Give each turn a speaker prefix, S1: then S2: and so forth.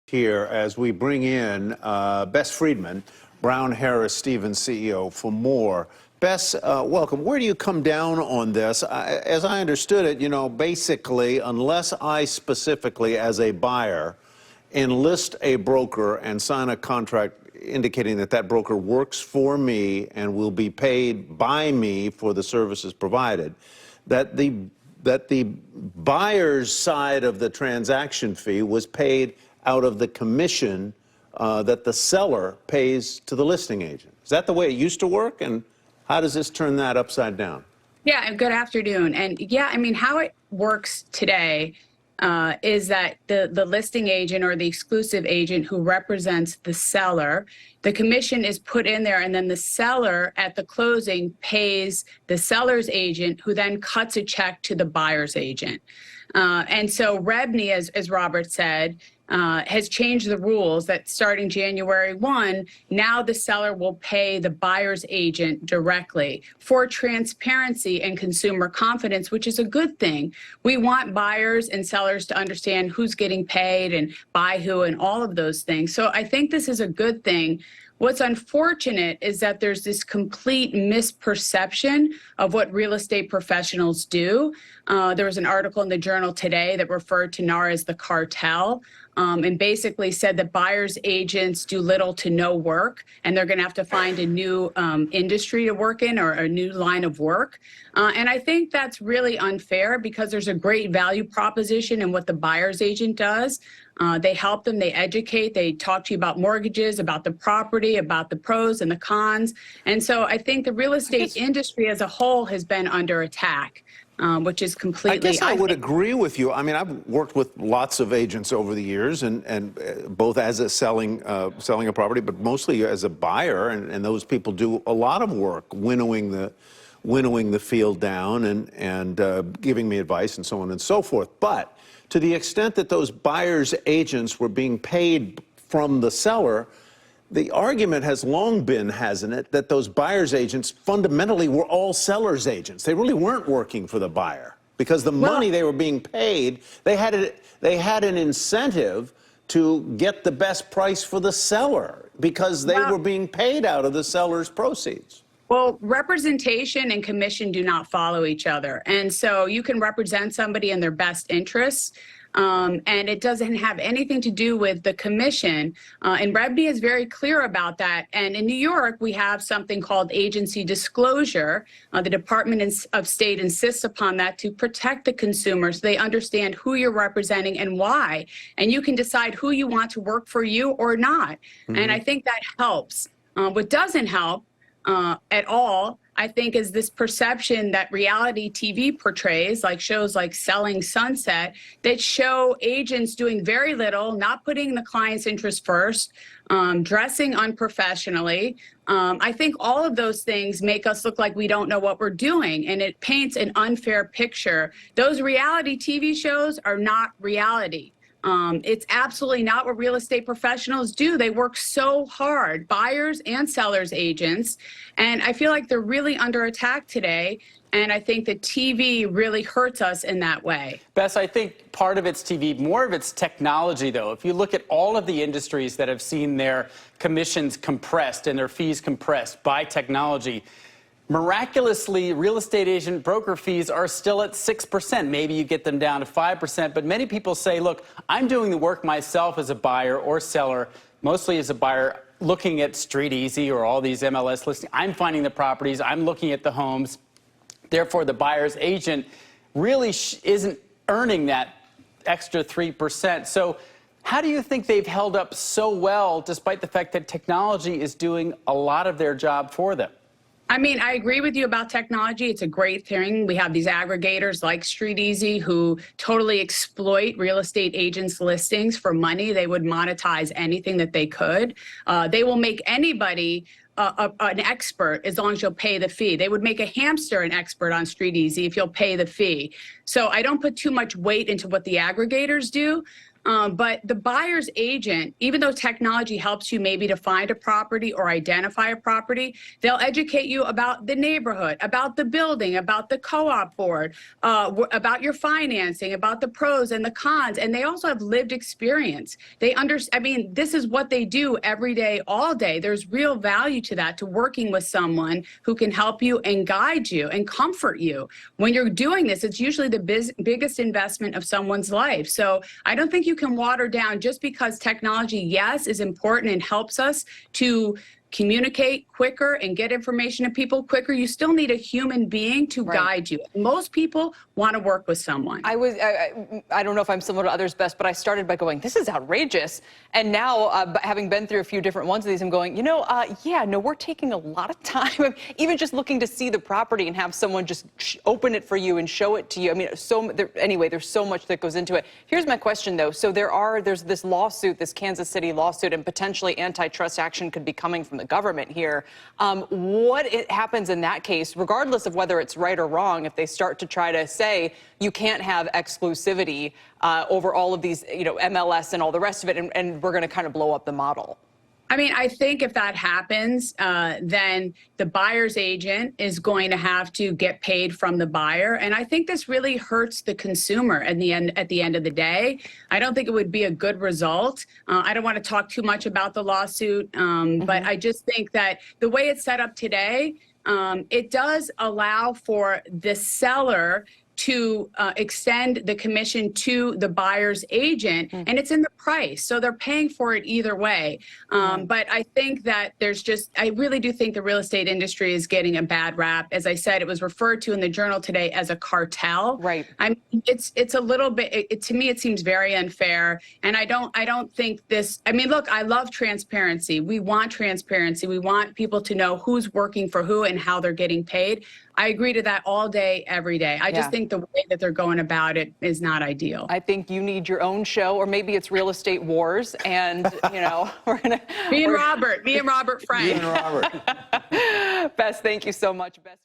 S1: Here as we bring in Bess Freedman, Brown Harris Stevens CEO, for more. Bess, welcome. Where do you come down on this? As I understood it, you know, basically, unless I specifically, as a buyer, enlist a broker and sign a contract indicating that that broker works for me and will be paid by me for the services provided, that the buyer's side of the transaction fee was paid out of the commission that the seller pays to the listing agent. Is that the way it used to work? And how does this turn that upside down?
S2: Yeah, and good afternoon. And yeah, I mean, how it works today is that the listing agent or the exclusive agent who represents the seller, the commission is put in there, and then the seller at the closing pays the seller's agent, who then cuts a check to the buyer's agent. And so REBNY, as Robert said, has changed the rules that starting January 1, now the seller will pay the buyer's agent directly for transparency and consumer confidence, which is a good thing. We want buyers and sellers to understand who's getting paid and by who and all of those things. So I think this is a good thing. What's unfortunate is that there's this complete misperception of what real estate professionals do. There was an article in the Journal today that referred to NAR as the cartel, and basically said that buyers agents do little to no work, and they're going to have to find a new industry to work in, or a new line of work. And I think that's really unfair, because there's a great value proposition in what the buyer's agent does. They help them, they educate, they talk to you about mortgages, about the property, about the pros and the cons. And so I think the real estate industry as a whole has been under attack, which is completely...
S1: I guess I would agree with you. I mean, I've worked with lots of agents over the years, and both as a selling a property, but mostly as a buyer, and those people do a lot of work winnowing the field down and giving me advice and so on and so forth. But to the extent that those buyers' agents were being paid from the seller, the argument has long been, hasn't it, that those buyers' agents fundamentally were all sellers' agents. They really weren't working for the buyer, because the money they were being paid, they had an incentive to get the best price for the seller, because they were being paid out of the seller's proceeds.
S2: Well, representation and commission do not follow each other. And so you can represent somebody in their best interests, and it doesn't have anything to do with the commission. And REBNY is very clear about that. And in New York, we have something called agency disclosure. The Department of State insists upon that to protect the consumer, so they understand who you're representing and why. And you can decide who you want to work for you or not. And I think that helps. What doesn't help at all, I think, is this perception that reality TV portrays, like shows like Selling Sunset, that show agents doing very little, not putting the client's interest first, dressing unprofessionally. I think all of those things make us look like we don't know what we're doing, and it paints an unfair picture. Those reality TV shows are not reality. It's absolutely not what real estate professionals do. They work so hard, buyers and sellers agents, and I feel like they're really under attack today. And I think that TV really hurts us in that way.
S3: Bess, I think part of it's TV, more of it's technology, though. If you look at all of the industries that have seen their commissions compressed and their fees compressed by technology, miraculously, real estate agent broker fees are still at 6%. Maybe you get them down to 5%, but many people say, look, I'm doing the work myself as a buyer or seller, mostly as a buyer, looking at StreetEasy or all these MLS listings. I'm finding the properties, I'm looking at the homes. Therefore, the buyer's agent really isn't earning that extra 3%. So how do you think they've held up so well, despite the fact that technology is doing a lot of their job for them?
S2: I mean, I agree with you about technology. It's a great thing. We have these aggregators like StreetEasy who totally exploit real estate agents' listings for money. They would monetize anything that they could. They will make anybody an expert as long as you'll pay the fee. They would make a hamster an expert on StreetEasy if you'll pay the fee. So I don't put too much weight into what the aggregators do. But the buyer's agent, even though technology helps you maybe to find a property or identify a property, they'll educate you about the neighborhood, about the building, about the co-op board, about your financing, about the pros and the cons. And they also have lived experience. I mean, this is what they do every day, all day. There's real value to that, to working with someone who can help you and guide you and comfort you. When you're doing this, it's usually the biggest investment of someone's life. So I don't think you can water down just because technology, yes, is important and helps us to communicate quicker and get information to people quicker. You still need a human being to guide you. Most people want to work with someone.
S4: I don't know if I'm similar to others, Bess, but I started by going, this is outrageous. And now, having been through a few different ones of these, I'm going, yeah, no, we're taking a lot of time. Even just looking to see the property and have someone just open it for you and show it to you. I mean, anyway, there's so much that goes into it. Here's my question, though. So there's this lawsuit, this Kansas City lawsuit, and potentially antitrust action could be coming from the government here. What happens in that case, regardless of whether it's right or wrong, if they start to try to say you can't have exclusivity over all of these, MLS and all the rest of it, and we're going to kind of blow up the model?
S2: I mean, I think if that happens, then the buyer's agent is going to have to get paid from the buyer. And I think this really hurts the consumer at the end of the day. I don't think it would be a good result. I don't want to talk too much about the lawsuit, but I just think that the way it's set up today, it does allow for the seller to extend the commission to the buyer's agent, and it's in the price. So they're paying for it either way. But I think that I really do think the real estate industry is getting a bad rap. As I said, it was referred to in the Journal today as a cartel. Right. I mean, it's a little bit, to me, it seems very unfair. And I don't think this, I mean, look, I love transparency. We want transparency. We want people to know who's working for who and how they're getting paid. I agree to that all day, every day. I just think the way that they're going about it is not ideal.
S4: I think you need your own show, or maybe it's Real Estate Wars, and we're gonna
S2: me and Robert Frank.
S1: Me and Robert.
S4: Bess, thank you so much, Bess.